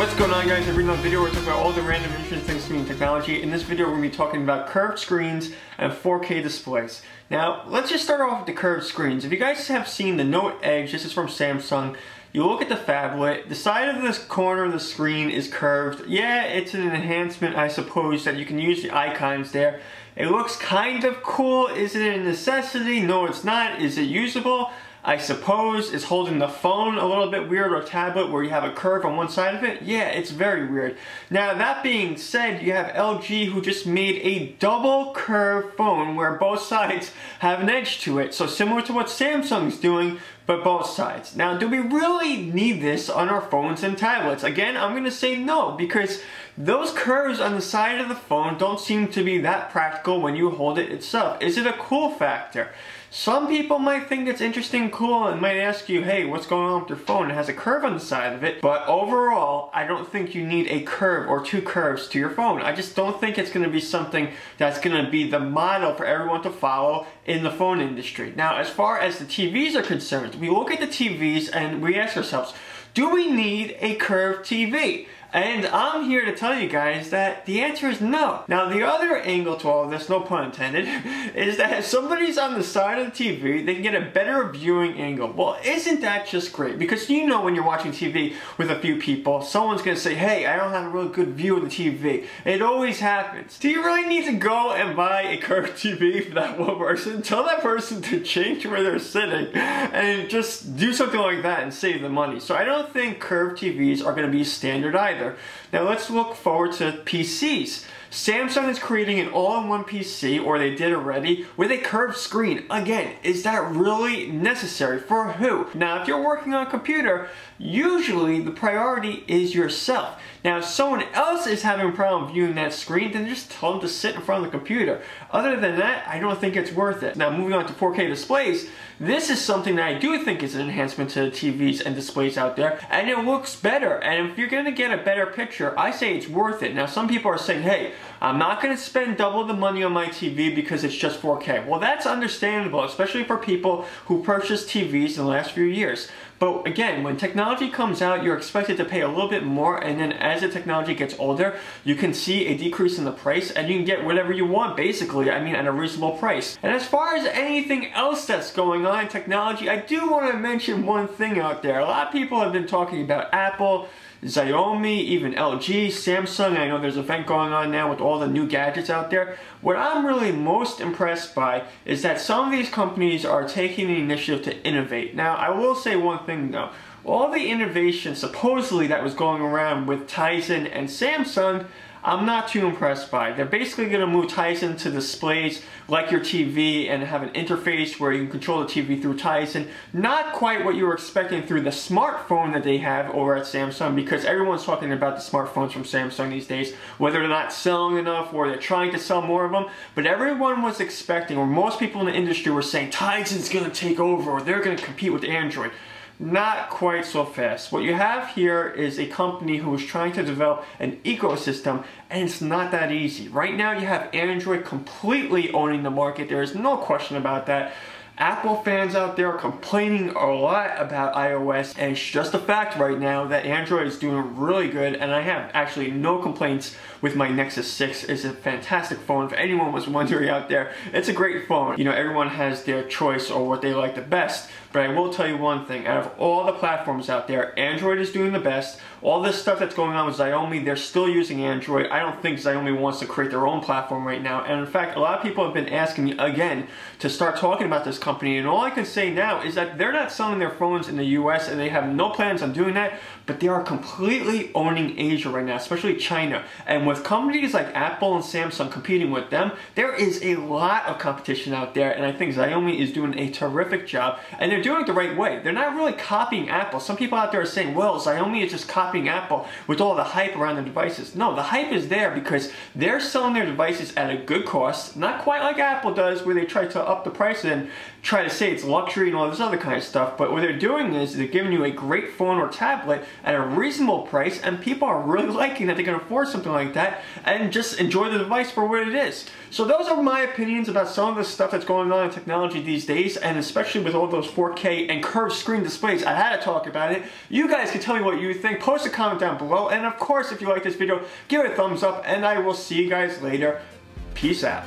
What's going on, guys? Every another video we're talking about all the random interesting things in technology. In this video we're going to be talking about curved screens and 4K displays. Now let's just start off with the curved screens. If you guys have seen the Note Edge, this is from Samsung. You look at the phablet, the side of this corner of the screen is curved. Yeah, it's an enhancement, I suppose, that you can use the icons there. It looks kind of cool. Is it a necessity? No, it's not. Is it usable? I suppose. Is holding the phone a little bit weird, or tablet where you have a curve on one side of it? Yeah, it's very weird. Now that being said, you have LG who just made a double curve phone where both sides have an edge to it. So similar to what Samsung's doing, but both sides. Now, do we really need this on our phones and tablets? Again, I'm gonna say no, because those curves on the side of the phone don't seem to be that practical when you hold it itself. Is it a cool factor? Some people might think it's interesting and cool and might ask you, hey, what's going on with your phone? It has a curve on the side of it. But overall, I don't think you need a curve or two curves to your phone. I just don't think it's going to be something that's going to be the model for everyone to follow in the phone industry. Now, as far as the TVs are concerned, we look at the TVs and we ask ourselves, do we need a curved TV? And I'm here to tell you guys that the answer is no. Now, the other angle to all of this, no pun intended, is that if somebody's on the side of the TV, they can get a better viewing angle. Well, isn't that just great? Because you know when you're watching TV with a few people, someone's gonna say, hey, I don't have a really good view of the TV. It always happens. Do you really need to go and buy a curved TV for that one person? Tell that person to change where they're sitting and just do something like that and save the money. So I don't think curved TVs are gonna be standard either. Now let's look forward to PCs. Samsung is creating an all-in-one PC, or they did already, with a curved screen. Again, is that really necessary? For who? Now, if you're working on a computer, usually the priority is yourself. Now, if someone else is having a problem viewing that screen, then just tell them to sit in front of the computer. Other than that, I don't think it's worth it. Now, moving on to 4K displays, this is something that I do think is an enhancement to the TVs and displays out there, and it looks better. And if you're going to get a better picture, I say it's worth it. Now, some people are saying, hey, I'm not going to spend double the money on my TV because it's just 4K. Well, that's understandable, especially for people who purchased TVs in the last few years. But again, when technology comes out, you're expected to pay a little bit more, and then as the technology gets older, you can see a decrease in the price, and you can get whatever you want, basically, I mean, at a reasonable price. And as far as anything else that's going on in technology, I do want to mention one thing out there. A lot of people have been talking about Apple, Xiaomi, even LG, Samsung. I know there's an event going on now with all the new gadgets out there. What I'm really most impressed by is that some of these companies are taking the initiative to innovate. Now, I will say one thing though. All the innovation supposedly that was going around with Tizen and Samsung, I'm not too impressed by. They're basically going to move Tizen to displays like your TV and have an interface where you can control the TV through Tizen. Not quite what you were expecting through the smartphone that they have over at Samsung, because everyone's talking about the smartphones from Samsung these days, whether they're not selling enough or they're trying to sell more of them. But everyone was expecting, or most people in the industry were saying, Tizen's going to take over, or they're going to compete with Android. Not quite so fast. What you have here is a company who is trying to develop an ecosystem, and it's not that easy. Right now you have Android completely owning the market. There is no question about that. Apple fans out there are complaining a lot about iOS, and it's just a fact right now that Android is doing really good, and I have actually no complaints with my Nexus 6. It's a fantastic phone. If anyone was wondering out there, it's a great phone. You know, everyone has their choice or what they like the best, but I will tell you one thing. Out of all the platforms out there, Android is doing the best. All this stuff that's going on with Xiaomi, they're still using Android. I don't think Xiaomi wants to create their own platform right now, and in fact, a lot of people have been asking me again to start talking about this company, and all I can say now is that they're not selling their phones in the US, and they have no plans on doing that, but they are completely owning Asia right now, especially China. And with companies like Apple and Samsung competing with them, there is a lot of competition out there, and I think Xiaomi is doing a terrific job, and they're doing it the right way. They're not really copying Apple. Some people out there are saying, well, Xiaomi is just copying Apple with all the hype around their devices. No, the hype is there because they're selling their devices at a good cost, not quite like Apple does, where they try to up the price and try to say it's luxury and all this other kind of stuff. But what they're doing is they're giving you a great phone or tablet at a reasonable price, and people are really liking that they can afford something like that. that and just enjoy the device for what it is. So those are my opinions about some of the stuff that's going on in technology these days, and especially with all those 4K and curved screen displays. I had to talk about it. You guys can tell me what you think. Post a comment down below, and of course, if you like this video, give it a thumbs up, and I will see you guys later. Peace out.